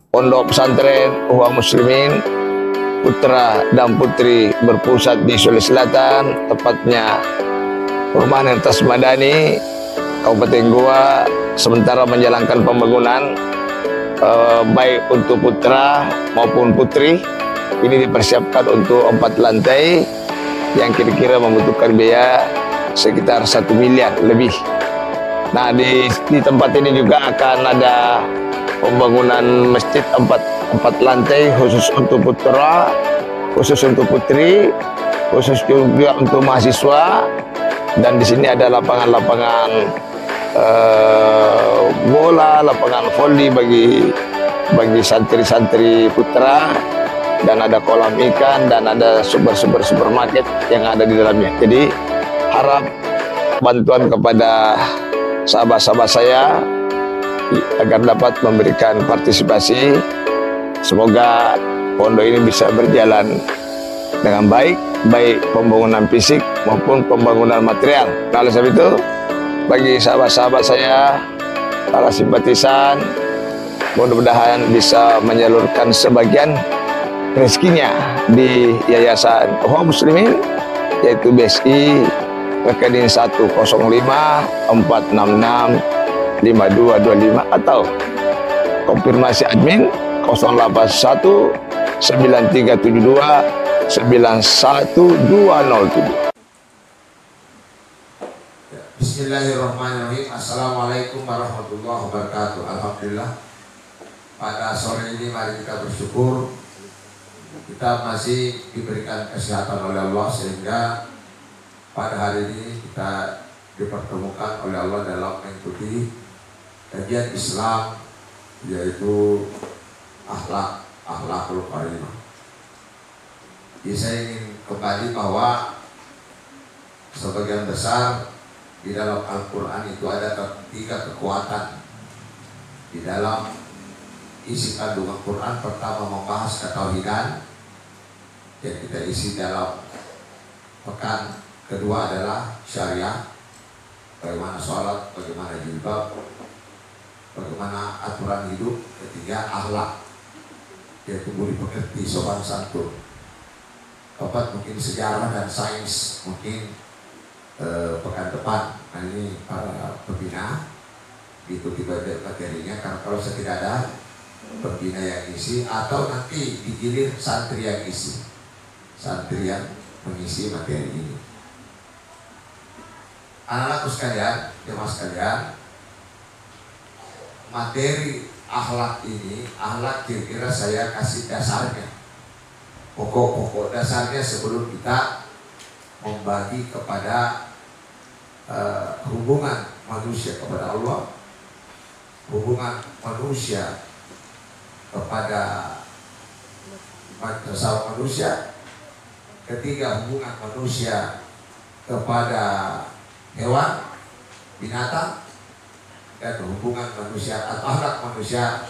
Pondok Pesantren Ikhwan Muslimin putra dan putri berpusat di Sulawesi Selatan, tepatnya Perumahan Hertas Madani, Kabupaten Goa, sementara menjalankan pembangunan baik untuk putra maupun putri. Ini dipersiapkan untuk 4 lantai yang kira-kira membutuhkan biaya sekitar 1 miliar lebih. Nah, di tempat ini juga akan ada pembangunan masjid 4 lantai khusus untuk putra, khusus untuk putri, khusus juga untuk mahasiswa. Dan di sini ada lapangan-lapangan bola, lapangan voli bagi santri-santri putra, dan ada kolam ikan, dan ada supermarket yang ada di dalamnya. Jadi harap bantuan kepada sahabat-sahabat saya agar dapat memberikan partisipasi. Semoga pondok ini bisa berjalan dengan baik pembangunan fisik maupun pembangunan material. Nah, oleh sebab itu, bagi sahabat-sahabat saya, para simpatisan, mudah-mudahan bisa menyalurkan sebagian rezekinya di Yayasan Ikhwan Muslimin, yaitu BSI rekening 10546652225 atau konfirmasi admin 08193729127. Bismillahirrahmanirrahim. Assalamualaikum warahmatullahi wabarakatuh. Alhamdulillah, pada sore ini mari kita bersyukur kita masih diberikan kesehatan oleh Allah, sehingga pada hari ini kita dipertemukan oleh Allah dalam mengikuti kajian Islam, yaitu akhlakul karimah. Jadi saya ingin kembali bahwa sebagian besar di dalam Al-Quran itu ada 3 kekuatan di dalam isi kandungan Quran. Pertama, membahas ketauhidan yang kita isi dalam pekan kedua adalah syariah, bagaimana sholat, bagaimana jilbab, bagaimana aturan hidup. Ketiga, akhlak, yaitu budi pekerti, sopan santun. Keempat, mungkin sejarah dan sains, mungkin pekan depan. Nah, ini para pembina itu dibagi materinya, karena kalau saya tidak ada pembina yang isi, atau nanti digilir santri yang isi, santri yang mengisi materi ini. Anak-anakku sekalian, jemaah sekalian, materi akhlak ini, akhlak kira-kira saya kasih dasarnya, pokok-pokok dasarnya sebelum kita membagi kepada hubungan manusia kepada Allah, hubungan manusia kepada sesama manusia. Ketiga, hubungan manusia kepada hewan, binatang, dan hubungan manusia atau akhlak manusia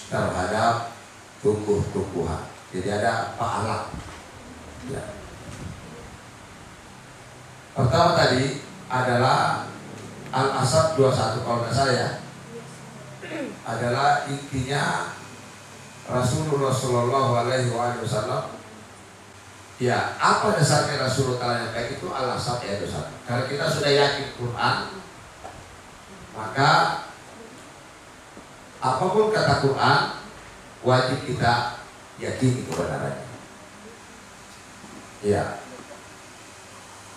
terhadap tumbuh-tumbuhan. Jadi ada 4 akhlak. Ya. Pertama tadi adalah Al-Asad 21 kalau tidak saya, adalah intinya Rasulullah Shallallahu Alaihi Wasallam. Ya, apa dasarnya Rasulullah yang baik itu? Al-Asad ya, dosa. Karena kita sudah yakin Quran, maka apapun kata Quran wajib kita yakini kebenarannya. Ya.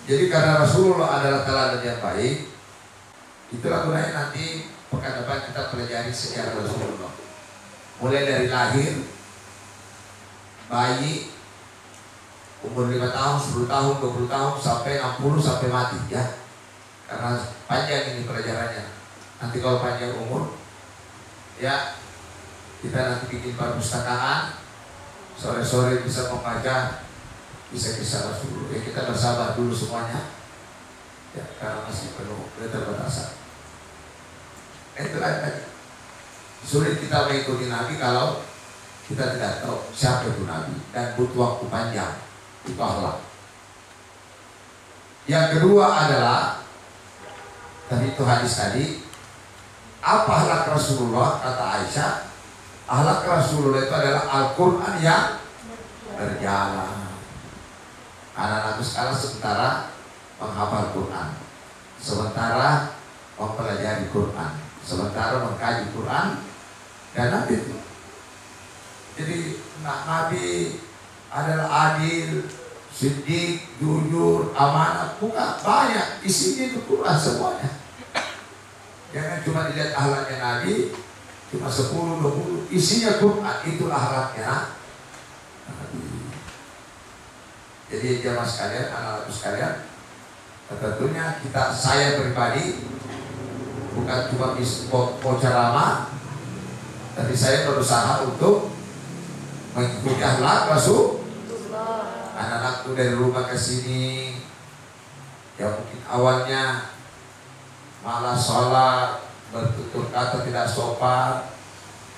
Jadi karena Rasulullah adalah teladan yang baik, itulah gunanya nanti pekan depan kita pelajari sejarah Rasulullah. Mulai dari lahir, bayi, umur 5 tahun, 10 tahun, 20 tahun, sampai 60, sampai mati ya. Karena panjang ini pelajarannya. Nanti kalau panjang umur, ya kita nanti bikin perpustakaan, sore-sore bisa membaca kisah-kisah Rasulullah. Ya, kita bersabar dulu semuanya, ya, karena masih penuh keterbatasan. Itulah tadi. Sulit kita mengikuti Nabi kalau kita tidak tahu siapa itu Nabi, dan butuh waktu panjang. Itu akhlak. Yang kedua adalah tadi itu hadis tadi, apa akhlak Rasulullah? Kata Aisyah, Akhlak Rasulullah itu adalah Al-Quran yang berjalan. Anak-anak sekarang sementara menghafal Quran, sementara mempelajari Quran, sementara mengkaji Quran, dan nanti itu. Jadi Nabi adalah adil, siddiq, jujur, amanah, bukan banyak isinya itu Quran semuanya. Jangan cuma dilihat akhlaknya Nabi, cuma 10-20 isinya Quran, itulah akhlaknya Nabi. Jadi jamaah sekalian, anak-anak sekalian, tentunya saya pribadi bukan cuma mau ceramah, tapi saya berusaha untuk mengikuti akhlak Rasul. Anak-anakku dari rumah ke sini, ya mungkin awalnya malah sholat, bertutur kata tidak sopan,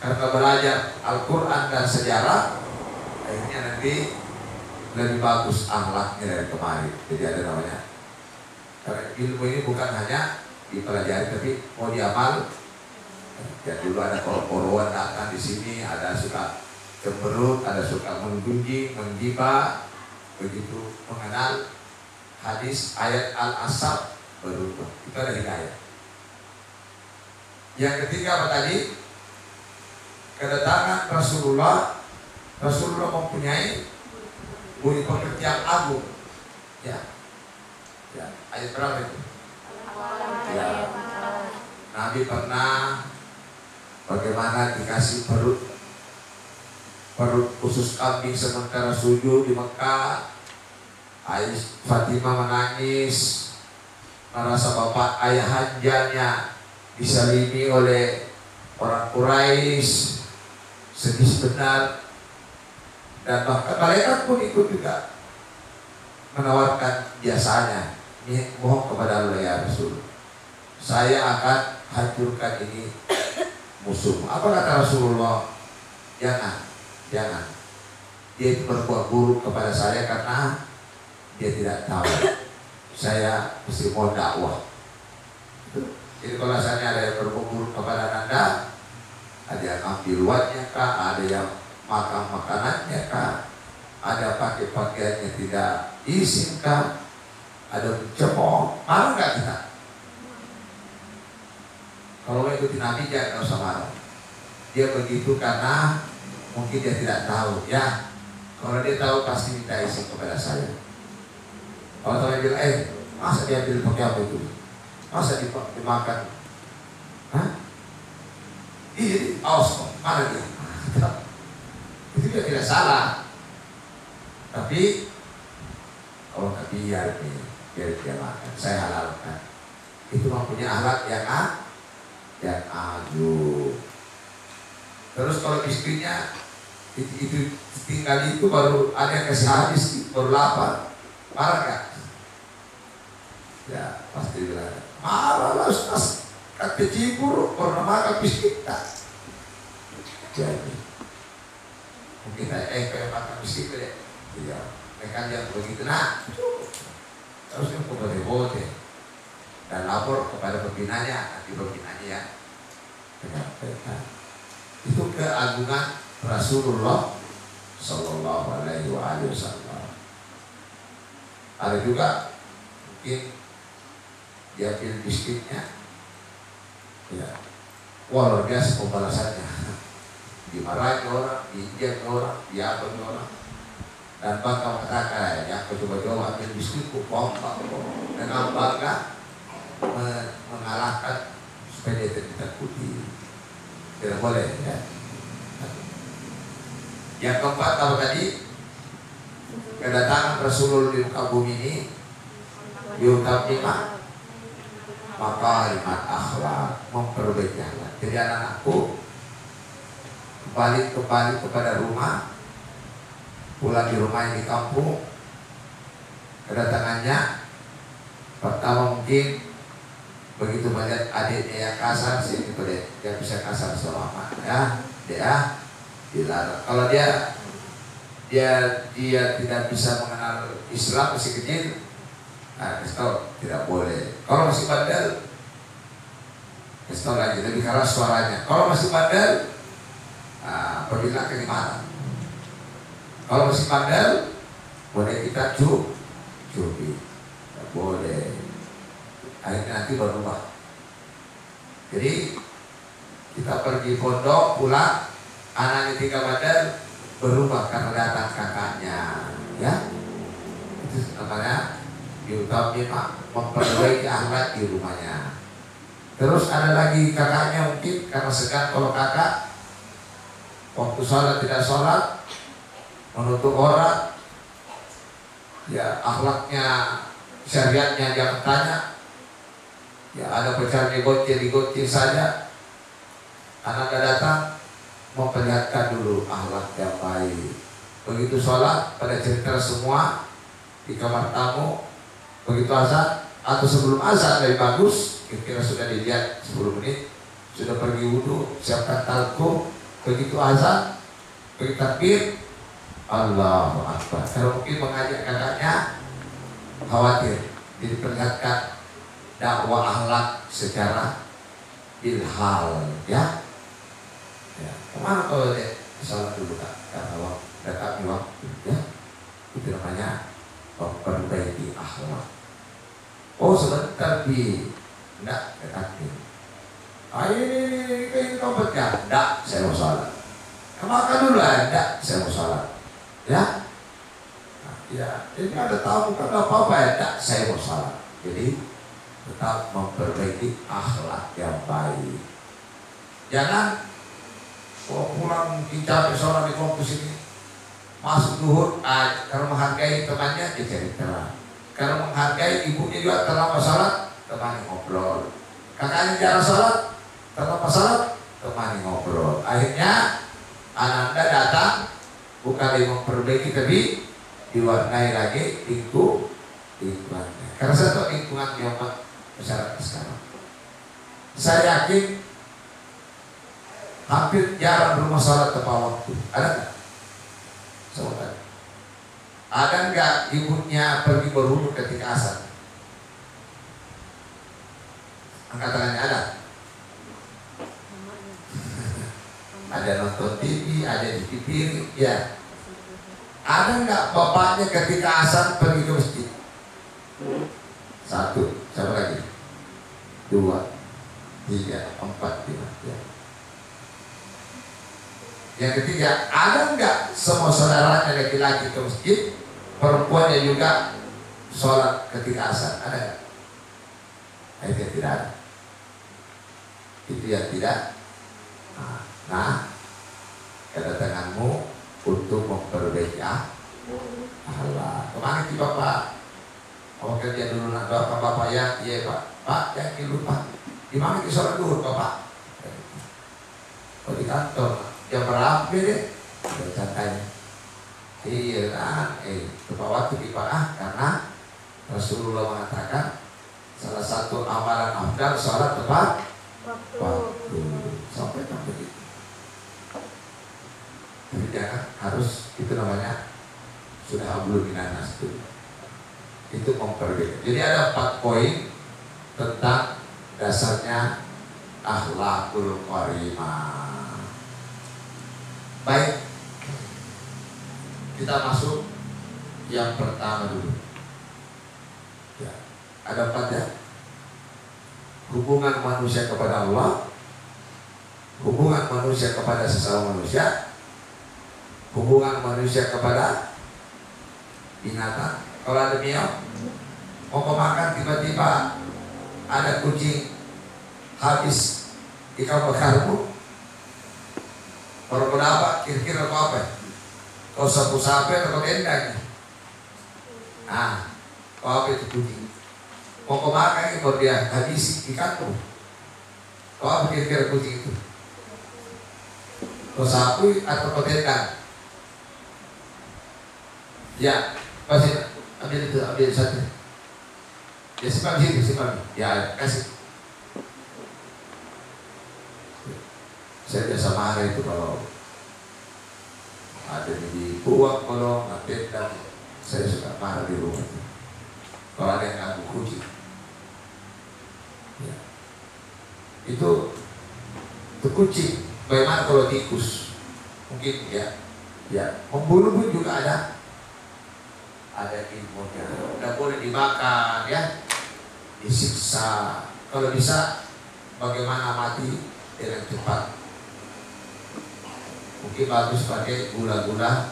karena belajar Al-Quran dan sejarah, akhirnya nanti lebih bagus akhlaknya dari kemarin. Jadi ada namanya, karena ilmu ini bukan hanya dipelajari tapi mau diamal. Ya dulu ada koro-koroan datang di sini, ada suka cemberut, ada suka menggunjing, menggibah, begitu mengenal hadis ayat al-asab berubah. Itu ada hidayah. Yang ketiga apa tadi? Kedatangan Rasulullah. Rasulullah mempunyai budi pekerti yang agung. Ya. Ayat berapa itu? Ya. Nabi pernah bagaimana dikasih perut khusus kambing sementara sujud di Mekah. Fatimah menangis, merasa bapak ayah hanjanya disalimi oleh orang Quraisy, sedih benar. Dan bahkan malaikat pun ikut juga menawarkan jasanya, ini mohon kepada Allah ya Rasul, saya akan hancurkan ini musuh. Apa kata Rasulullah? Jangan. Dia itu berbuat buruk kepada saya karena dia tidak tahu saya mesti mau dakwah. Jadi kalau misalnya ada yang berbuat buruk kepada Anda, ada yang ambil uangnya kah, ada yang makan makanannya kah, ada pakai pakaiannya tidak izin kah, ada mencemooh, marah nggak kita? Kalau ikuti Nabi jangan usah marah. Dia begitu karena mungkin dia tidak tahu, ya. Kalau dia tahu pasti minta izin kepada saya. Kalau saya bilang, masa dia ambil pakai apa itu? Masa dimakan? Hah? Ini awas kok, mana dia? Itu dia tidak salah. Tapi kalau nggak biar dia makan, saya halalkan. Itu mempunyai akhlak yang agung. Terus kalau istrinya itu tinggal itu baru ada yang kasih habis, baru lapar, marah gak? Ya pasti bilang marah lah Ustaz, kata cibur pernah makan biskuit tak? Jadi mungkin kayak makan biskuit deh. Iya, mereka yang begitu nah, harusnya bote dan lapor kepada pembinanya, nanti pembinanya ya menyampaikan. Itu keagungan Rasulullah Sallallahu Alaihi Wasallam. Ada juga mungkin dia pilih biskuitnya, ya, wah luar biasa pembalasannya. Dimarahin orang, diinjak orang, diapa orang, dan bangga mengatakan, ya aku coba-coba ambil biskuitku, pompa dengan bangga mengalahkan supaya dia tidak ditakuti. Tidak boleh, ya. Yang keempat apa tadi? Kedatangan Rasulullah di muka bumi ini yutamima makarimat akhlak, memperbaiki akhlak. Jadi anak-anakku kembali kepada rumah, pulang di rumah yang di kampung, kedatangannya pertama mungkin begitu melihat adiknya yang kasar, sini boleh dia bisa kasar selama ya, dia dilarang. Kalau dia tidak bisa mengenal Islam, masih kecil, nah kasih tidak boleh. Kalau masih bandel, kasih lagi lebih keras suaranya. Kalau masih bandel, nah, apabila kenikmatan. Kalau masih bandel, boleh kita cubit, boleh. Akhirnya nanti berubah. Jadi kita pergi pondok pulang, anaknya tinggal bandel, berubah karena datang kakaknya, ya. Itu namanya diutamakan memperbaiki akhlak di rumahnya. Terus ada lagi kakaknya mungkin karena segan kalau kakak waktu sholat tidak sholat, menutup orang, ya akhlaknya, syariatnya jangan tanya, ya ada pacar digoceh saja. Anak datang memperlihatkan dulu akhlak yang baik. Begitu sholat pada cerita semua di kamar tamu, begitu azan atau sebelum azan lebih bagus, kira-kira sudah dilihat 10 menit, sudah pergi wudhu, siapkan talku, begitu azan, begitu takbir, Allahu Akbar. Kalau mungkin mengajak kakaknya, khawatir diperlihatkan dakwah akhlak secara ilhal, ya. Ya, kemana kalau dia sholat dulu kak? Karena waktu waktu, ya. Itu namanya memperbaiki akhlak. Oh sebentar enggak dekatin. Ini kau bekerja, enggak, saya mau sholat. Makan dulu lah, enggak, saya mau sholat. Ya, nah, ya, ini ada tamu kan apa-apa ya, enggak, saya mau sholat. Jadi tetap memperbaiki akhlak yang baik. Jangan pulang mungkin capek sholat di kampus ini, masuk duhur, kalau menghargai temannya dia cerita, kalau menghargai ibunya juga terlambat sholat, temani ngobrol, kakaknya jarang sholat, terlambat sholat, temani ngobrol. Akhirnya ananda datang bukan memperbaiki tapi diwarnai lagi lingkungannya. Karena saya tahu lingkungan yang masyarakat sekarang, saya yakin hampir jarang rumah sholat tepat waktu. Ada nggak? Saudara, ada nggak ibunya pergi berwudu ketika asar? Angkat tangannya ada. Ada nonton TV, ada di TV, ya. Ada nggak bapaknya ketika asar pergi ke masjid? 1, siapa lagi? 2, 3, 4, 5, ya. Yang ketiga, ada nggak semua saudaranya laki-laki ke masjid, perempuannya juga sholat ketika asar? Ada nggak? Itu yang tidak ada. Itu yang tidak. Nah, kedatanganmu untuk memperbaiki akhlak. Kemana sih bapak? Mau kerja dulu nak bapak ya? Iya pak. Pak, jangan lupa. Gimana kita sholat dulu bapak? Oh di kantor. Jam berapa deh? Udah cantanya. Iya kan? Tepat waktu dipakai karena Rasulullah mengatakan salah satu amalan afdal sholat tepat waktu. Sampai begitu. Jadi jangan harus itu namanya sudah ablul minanas itu memperbaiki. Jadi ada 4 poin tentang dasarnya akhlakul karimah. Baik, kita masuk yang pertama dulu. Ya, ada 4 ya. Hubungan manusia kepada Allah, hubungan manusia kepada sesama manusia, hubungan manusia kepada binatang. Kalau ada miau mau makan, tiba-tiba ada kucing habis ikan bakarmu, baru berapa? Kira-kira apa? Kau sapu-sapu atau tendang? Kau apa itu kucing? Mau makan baru dia habis ikanmu. Kau apa kira-kira kucing itu? Kau sapu atau kau tendang? Ya, pasti ambil itu, ambil satu. Ya simpan di situ, simpan. Ya kasih. Saya biasa marah itu kalau ada di buang, kalau nggak tendang, saya suka marah di rumah. Kalau ada yang ganggu kucing, ya. Itu kucing. Bagaimana kalau tikus? mungkin ya membunuh pun juga ada ilmunya. Tidak boleh dibakar ya, disiksa. Kalau bisa bagaimana mati dengan cepat. Mungkin bagus pakai gula-gula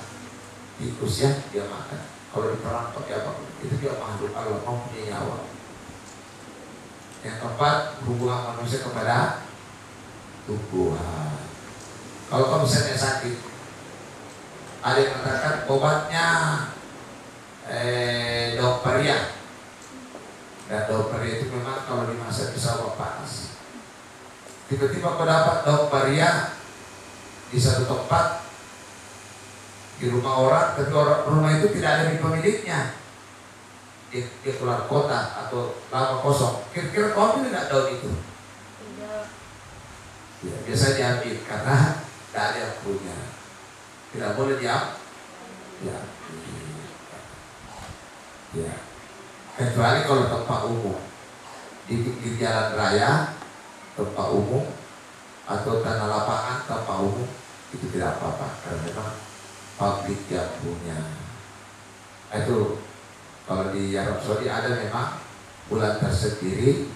tikus ya, dia makan. Kalau di perang pakai apa? Itu dia makhluk Allah, mempunyai nyawa. Yang keempat, hubungan manusia kepada Tuhan. Kalau misalnya sakit, ada yang mengatakan obatnya Doparia. Dan Doparia itu memang kalau dimasak di sawah panas. Tiba-tiba kau dapat Doparia di satu tempat di rumah orang, tapi rumah itu tidak ada di pemiliknya. Dia keluar kota atau lama kosong. Kira-kira kau tidak daun itu? Tidak. Ya, biasa diambil karena tidak ada yang punya. Tidak boleh diambil. Ya. Kecuali kalau tempat umum, di jalan raya, tempat umum, atau tanah lapangan tempat umum, itu tidak apa-apa karena memang publik yang punya. Itu kalau di Arab Saudi ada memang bulan tersendiri,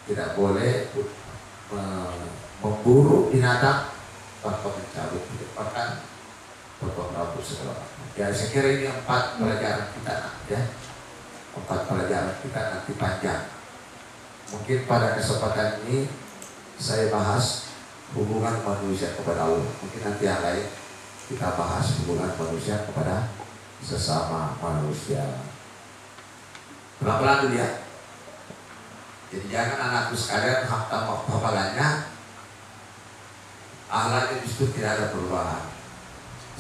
tidak boleh memburu binatang tanpa mencabut, bahkan potong rambut segala macam. Ya saya kira ini 4 pelajaran kita ya. 4 pelajaran kita nanti panjang. Mungkin pada kesempatan ini saya bahas hubungan manusia kepada Allah. Mungkin nanti yang lain kita bahas hubungan manusia kepada sesama manusia. Pelan-pelan dulu ya. Jadi jangan anakku sekalian hafalannya akhlaknya justru tidak ada perubahan.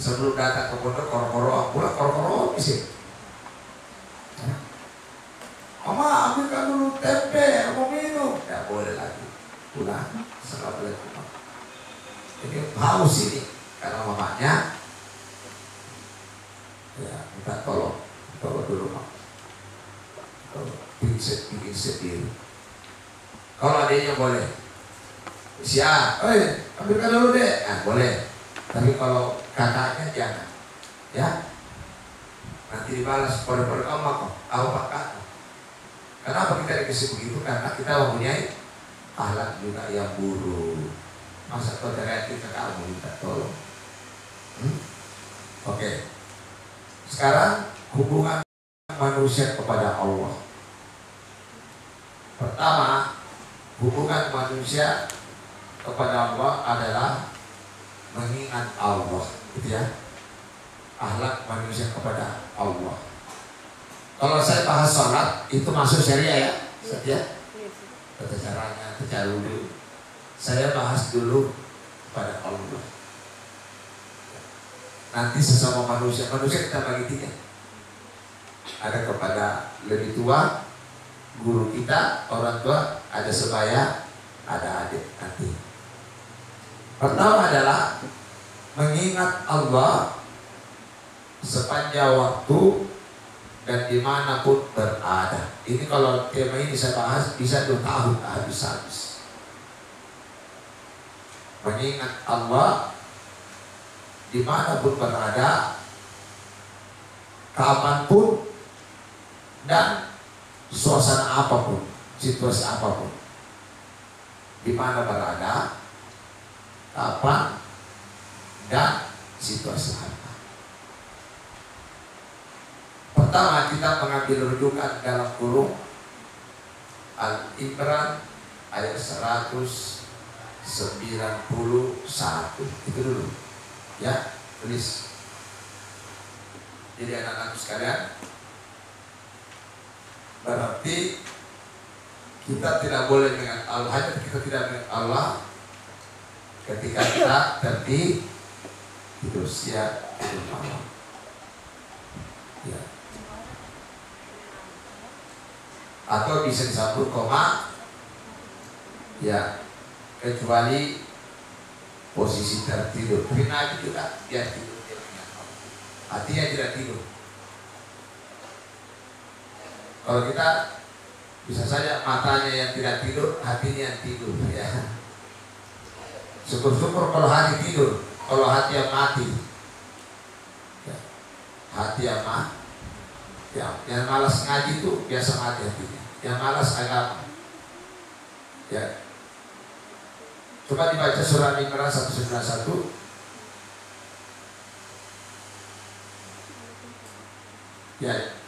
Sebelum datang ke pondok koro-koro, pulang koro-koro isi. Mama ambilkan dulu tempe, mau minum. Tidak boleh lagi. Pulang, assalamualaikum. Ini haus ini karena mamanya ya minta tolong dulu mak. Bikin sendiri. Kalau adanya boleh. Siap, ambilkan dulu deh. Nah, boleh. Tapi kalau kakaknya jangan. Ya. Nanti dibalas pada kamu kok. Kakak. Kenapa kita dikasih begitu? Karena kita mempunyai akhlak juga yang buruk. Masa kau teriak kita kamu minta tolong. Oke. Sekarang hubungan manusia kepada Allah. Pertama, hubungan manusia kepada Allah adalah mengingat Allah, gitu ya. Akhlak manusia kepada Allah. Kalau saya bahas sholat, itu masuk syariah ya? Ya. Tata caranya, tata dulu. Saya bahas dulu pada Allah. Nanti sesama manusia kita bagi 3. Ada kepada lebih tua, guru kita, orang tua, ada sebaya, ada adik nanti. Pertama adalah mengingat Allah sepanjang waktu dan dimanapun berada. Ini kalau tema ini saya bahas bisa 2 tahun habis-habis. Mengingat Allah dimanapun berada, kapanpun dan suasana apapun, situasi apapun, di mana berada, kapan dan situasi apa. Pertama kita mengambil rujukan dalam kurung Al-Imran ayat 191. Itu dulu ya, tulis. Jadi anak-anak sekalian, berarti kita tidak boleh dengan Allah, hanya kita tidak dengan Allah ketika kita tidur siang, tidur malam. Ya. Atau bisa disambung koma, ya, kecuali posisi tertidur. Tapi Nabi juga dia tidur, hatinya tidak tidur. Kalau kita bisa saja matanya yang tidak tidur, hatinya yang tidur, ya. Syukur-syukur kalau hati tidur, kalau hati yang mati, ya, hati yang mati, ya, yang malas ngaji itu biasa mati hatinya, yang malas agama. Ya, coba dibaca surah Al-Imran 191. Ya,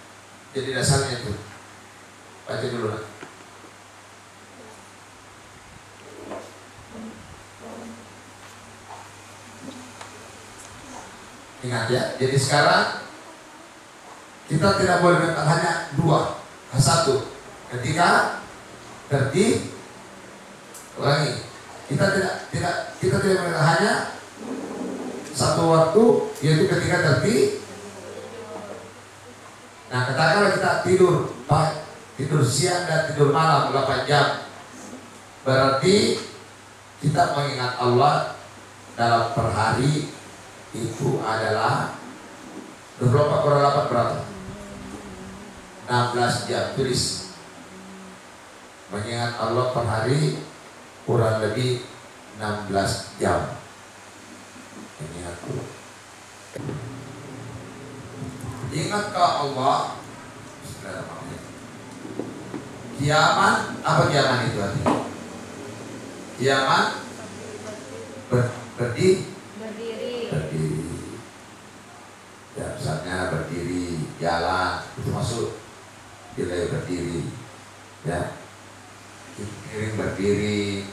jadi dasarnya itu baca dulu lah. Ingat ya, jadi sekarang kita tidak boleh hanya dua, satu. Ketika tertib, ulangi, kita tidak boleh hanya satu waktu, yaitu ketika tertib. Nah, katakanlah kita tidur siang dan tidur malam 8 jam, berarti kita mengingat Allah dalam per hari itu adalah 24 per 8 berapa? 16 jam. Tulis, mengingat Allah per hari kurang lebih 16 jam. Mengingat Allah. Ingatkah Allah? Kiamat, apa kiamat itu artinya? Kiamat berdiri. Ya, misalnya berdiri, jalan, itu masuk wilayah berdiri. Ya, piring berdiri,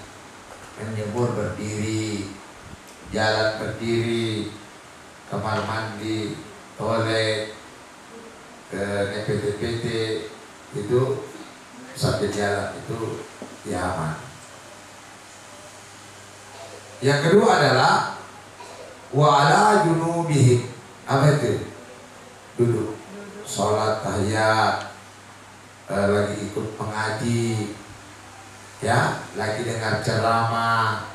menjemur berdiri, jalan berdiri, kamar mandi, toilet, ke PT-PT itu sambil jalan itu kiamat. Yang kedua adalah wa'ala junubihim. Apa itu? Duduk, sholat tahiyat, lagi ikut mengaji, ya, lagi dengar ceramah.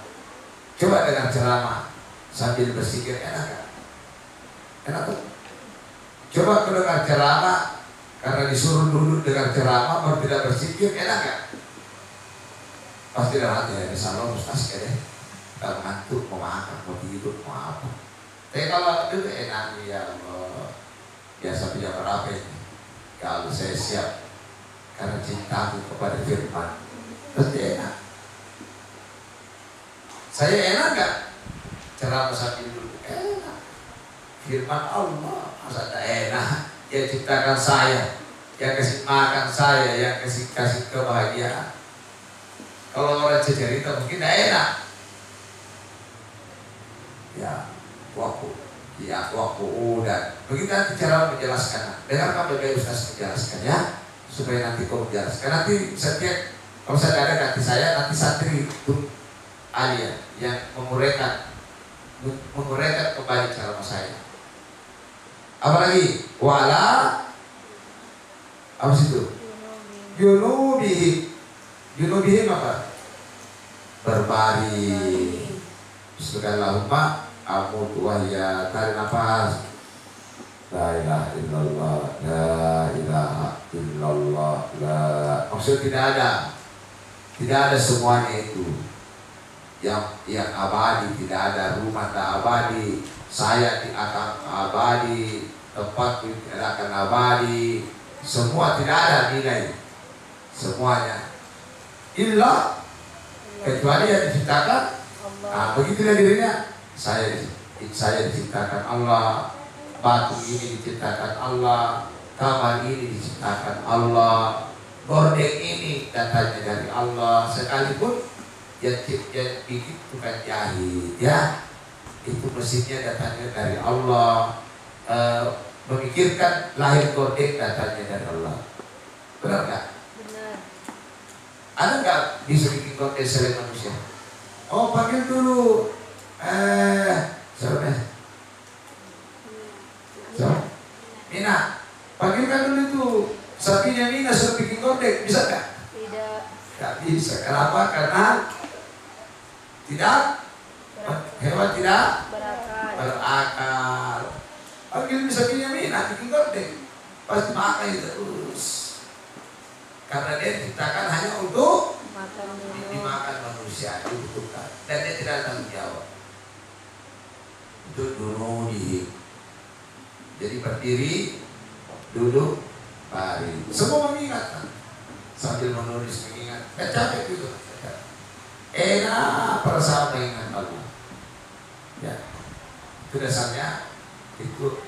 Coba dengar ceramah sambil bersikir, enak kan? Enak tuh. Coba kalau dengar ceramah karena disuruh duduk dengar ceramah baru tidak bersikir, enak gak? Pasti dalam hati ya, misalnya Ustaz deh, kalau ngantuk mau makan, mau tidur, mau apa. Tapi kalau itu enak ya Allah. Biasa punya berapa ini? Kalau saya siap karena cintaku kepada firman, pasti enak. Saya enak gak? Ceramah sambil duduk, enak. Firman Allah, masa tak enak? Dia ciptakan saya, yang kasih makan saya, yang kasih kebahagiaan. Kalau orang cerita mungkin tidak enak. Ya, waktu dan begitu nanti cara menjelaskan. Dengarkan bagaimana Ustaz menjelaskan ya, supaya nanti kau menjelaskan. Nanti setiap kalau saya ada nanti nanti santri itu alia yang menguraikan kembali cara saya. Apalagi wala apa situ? Junubihim apa? Berbaring. Bismillahirrahmanirrahim. Amutu wahya, tarik nafas. La ilaha illallah, la ilaha illallah, la. Maksud tidak ada semuanya itu. Yang abadi tidak ada, rumah tak abadi, saya tidak akan abadi, tempat tidak akan abadi, semua tidak ada nilai, semuanya. Illa kecuali yang diciptakan. Nah, begitulah dirinya. Saya diciptakan Allah, batu ini diciptakan Allah, kamar ini diciptakan Allah, gordeng ini datanya dari Allah. Sekalipun yang bikin bukan jahit, ya, itu mesinnya datanya dari Allah. Memikirkan lahir gordeng datanya dari Allah. Benar nggak? Benar. Ada nggak bisa bikin gordeng selain manusia? Oh, panggil dulu. Siapa? Mina, panggilkan dulu itu sapinya Mina suruh bikin gordeng, bisa nggak? Tidak. Nggak bisa. Kenapa? Karena hewan tidak berakal. Panggil sapinya Mina bikin gordeng, pasti makan itu terus. Karena dia diciptakan hanya untuk dimakan manusia, dibutuhkan, dan dia tidak tanggung jawab. itu junudihim. Jadi berdiri, duduk, baring. Semua mengingat sambil menulis mengingat. Capek gitu. Enak perasaan mengingat Allah. Ya, itu dasarnya itu.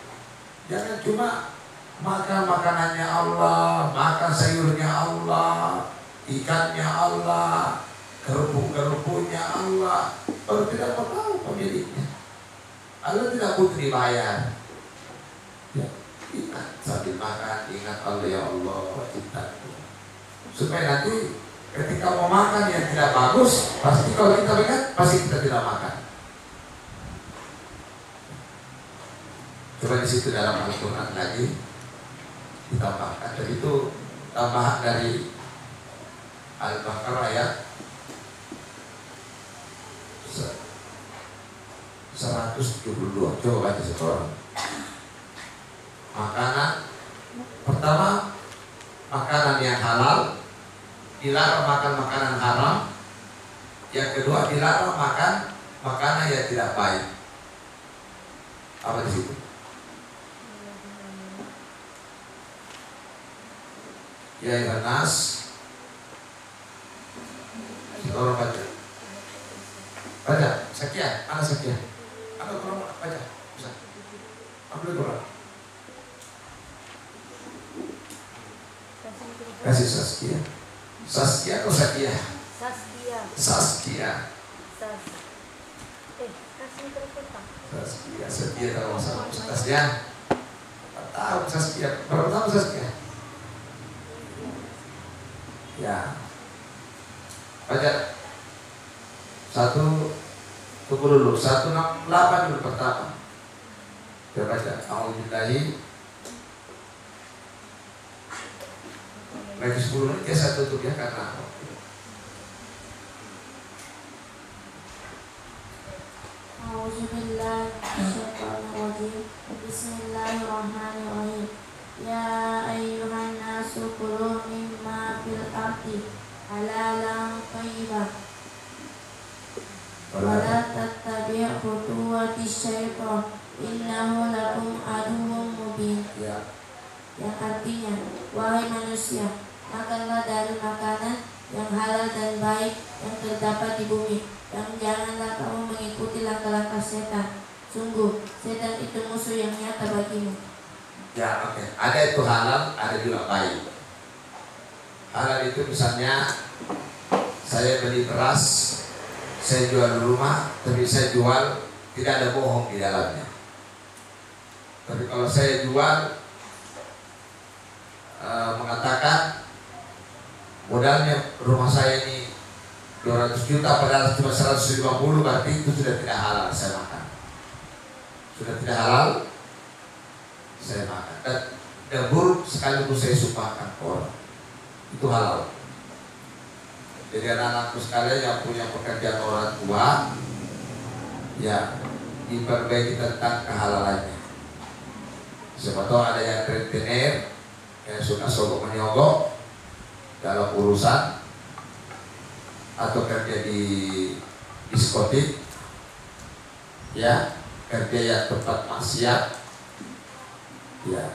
Jangan cuma makan makanannya Allah, makan sayurnya Allah, ikannya Allah, kerupuk-kerupuknya Allah, baru tidak mau tahu pemiliknya. Allah tidak butuh dibayar. Ya, ingat sambil makan, ingat Allah, ya Allah, ingat. Supaya nanti ketika mau makan yang tidak bagus, pasti kalau kita ingat, pasti kita tidak makan. Coba di situ dalam Al-Quran lagi ditambahkan. Dan itu tambahan dari Al-Baqarah ayat 172. Coba baca sekarang. Makanan pertama, makanan yang halal, dilarang makan makanan haram. Yang kedua, dilarang makan makanan yang tidak baik. Apa di situ? Ya Yohanes, orang baca, baca, sekian, ada sekian, ada orang baca, bisa, ambil orang, kasih Saskia, Saskia atau Sakia? Saskia. Saskia. Kasih mikrofon Pak. Saskia, Saskia kalau masalah Saskia, tahu Saskia, berapa tahun Saskia? Ya, baca satu, tunggu dulu, 168 dulu pertama. Kita baca, A'udzubillahi. Lagi 10 menit ya saya tutup ya karena A'udzubillahi minasyaitonirrajim. Bismillahirrahmanirrahim. Ya ayyuhan nasu kulu mimma fil ardi halalan thayyibah wa la tattabi' khutuwatis syaitan innahu lakum aduwwun mubin. ya. Yang artinya, wahai manusia, makanlah dari makanan yang halal dan baik yang terdapat di bumi, dan janganlah kamu mengikuti langkah-langkah setan. Sungguh, setan itu musuh yang nyata bagimu. Ya, oke. Ada itu halal, ada juga baik. Halal itu misalnya saya beli beras, saya jual di rumah, tapi saya jual tidak ada bohong di dalamnya. Tapi kalau saya jual mengatakan modalnya rumah saya ini 200 juta padahal cuma 150, berarti itu sudah tidak halal saya makan. Sudah tidak halal saya makan. Dan buruk sekaligus saya sumpahkan orang. Itu halal. Jadi anak-anakku sekalian yang punya pekerjaan orang tua, ya diperbaiki tentang kehalalannya. Siapa tahu ada yang rentenir, yang suka sogok menyogok dalam urusan atau kerja di diskotik, ya kerja yang tempat maksiat, ya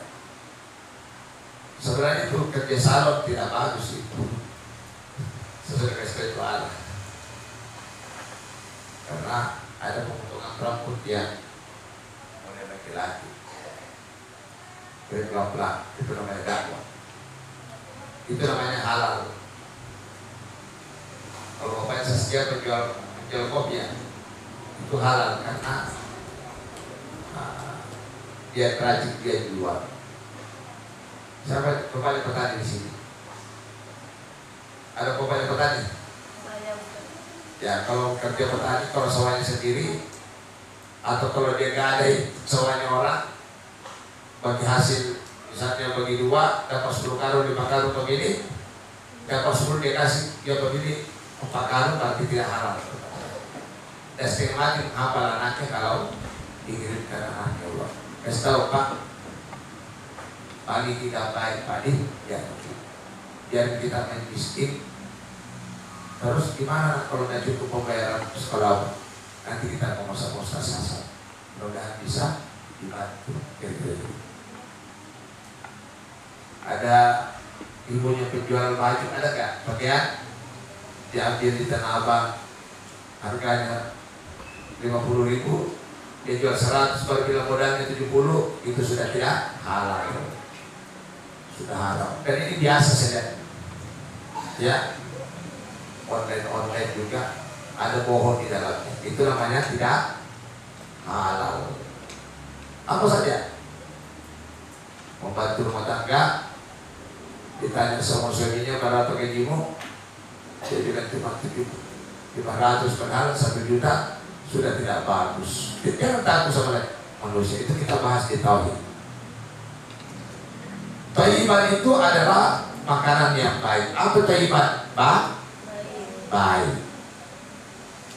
sebenarnya itu kerja salon tidak bagus itu sesuai spiritual, karena ada pemotongan rambut yang oleh laki-laki pelan-pelan, itu namanya dakwah, itu namanya halal. Kalau bapaknya Saskia menjual kopi ya, itu halal karena dia kerajin, dia jual. Siapa bapaknya petani di sini? Ada bapaknya petani? Saya Ya, kalau kerja petani, kalau sawahnya sendiri atau kalau dia nggak ada sawahnya orang, bagi hasil misalnya bagi 2 dapat 10 karung, 5 karung begini, dapat 10 dia kasih dia begini 4 karung, berarti tidak halal. Dan setengah mati menghafal anaknya kalau dikirimkan anaknya Allah. Kasih tahu Pak, pagi kita baik padi, ya biar kita main miskin. Terus gimana kalau nggak cukup pembayaran sekolah? Nanti kita mau masa-masa sasar. mudah-mudahan bisa dibantu. Ada ibunya penjual baju, ada gak pakaian diambil di Tanah Abang, harganya 50.000, dia jual 100, kalau bilang modalnya 70, itu sudah tidak halal, sudah haram. Dan ini biasa saja, ya. Online juga ada bohong di dalamnya, itu namanya tidak halal. Apa saja membantu rumah tangga, ditanya sama suaminya berapa gajimu, dia bilang cuma 500, padahal 1 juta sudah tidak bagus. Jangan takut sama manusia, itu kita bahas di tauhid. Thayyiban itu adalah makanan yang baik. Apa thayyiban? Baik.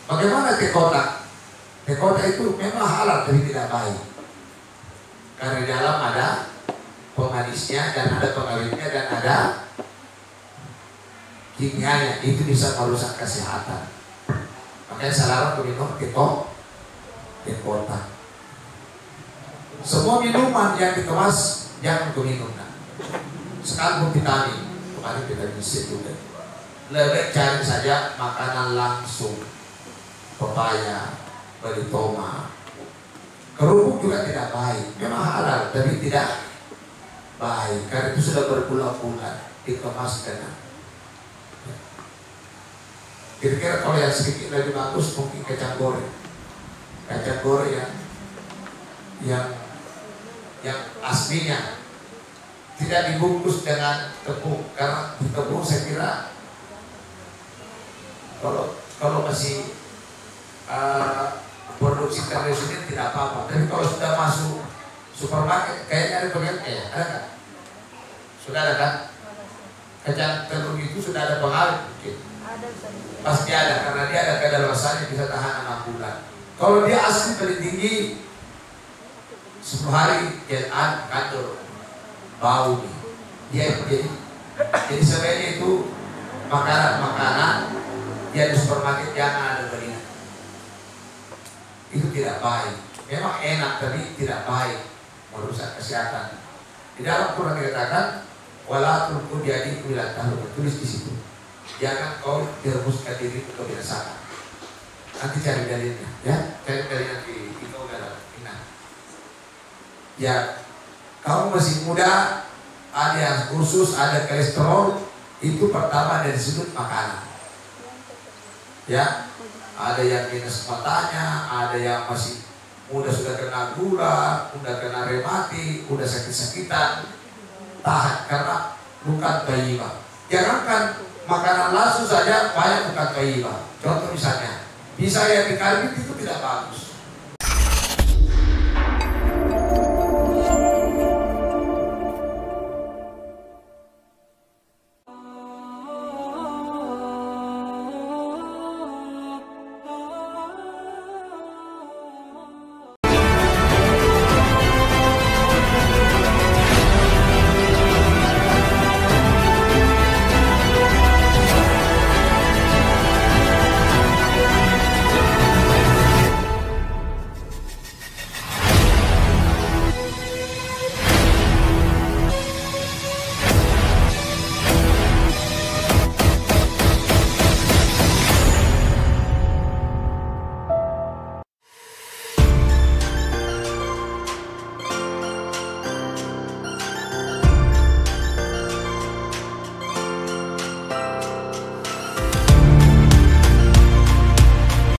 Bagaimana kekota? Kekota itu memang halal tapi tidak baik. Karena di dalam ada pemanisnya dan ada pengawetnya dan ada kimianya, itu bisa merusak kesehatan. Makanya salah minum kekota. Semua minuman yang dikemas jangan minum. Sekalipun vitamin, kemarin vitamin C juga. Lebih cari saja makanan langsung, pepaya, beli tomat. Kerupuk juga tidak baik, memang halal tapi tidak baik karena itu sudah berbulan-bulan dikemas dengan. Kira-kira kalau yang sedikit lebih bagus mungkin kacang goreng yang aslinya tidak dibungkus dengan tepung, karena tepung saya kira kalau masih produksi tradisional tidak apa-apa, tapi kalau sudah masuk supermarket kayaknya ada pengawet, ada kan? Sudah ada kan? Kacang telur itu sudah ada pengawet mungkin. Pasti ada, karena dia ada kadaluarsanya, bisa tahan 6 bulan. Kalau dia asli paling tinggi 10 hari jangan kantor bau nih. Jadi sebenarnya itu makanan dia di supermarket jangan ada beli. Itu tidak baik. Memang enak tapi tidak baik, merusak kesehatan. Di dalam Quran dikatakan wala tulqu biyadikum ila tahlukah, tulis di situ. Jangan kau direbuskan diri ke kebinasaan. Nanti cari dalilnya, ya. Cari dalilnya di Google. Ya, kamu masih muda, ada yang khusus, ada kolesterol, itu pertama dari sudut makanan. Ya, ada yang minus matanya, ada yang masih muda sudah kena gula, udah kena rematik, udah sakit-sakitan, tahan karena bukan thayyibah. Jangankan makanan langsung saja banyak bukan thayyibah. Contoh misalnya, bisa yang dikarbit itu tidak bagus.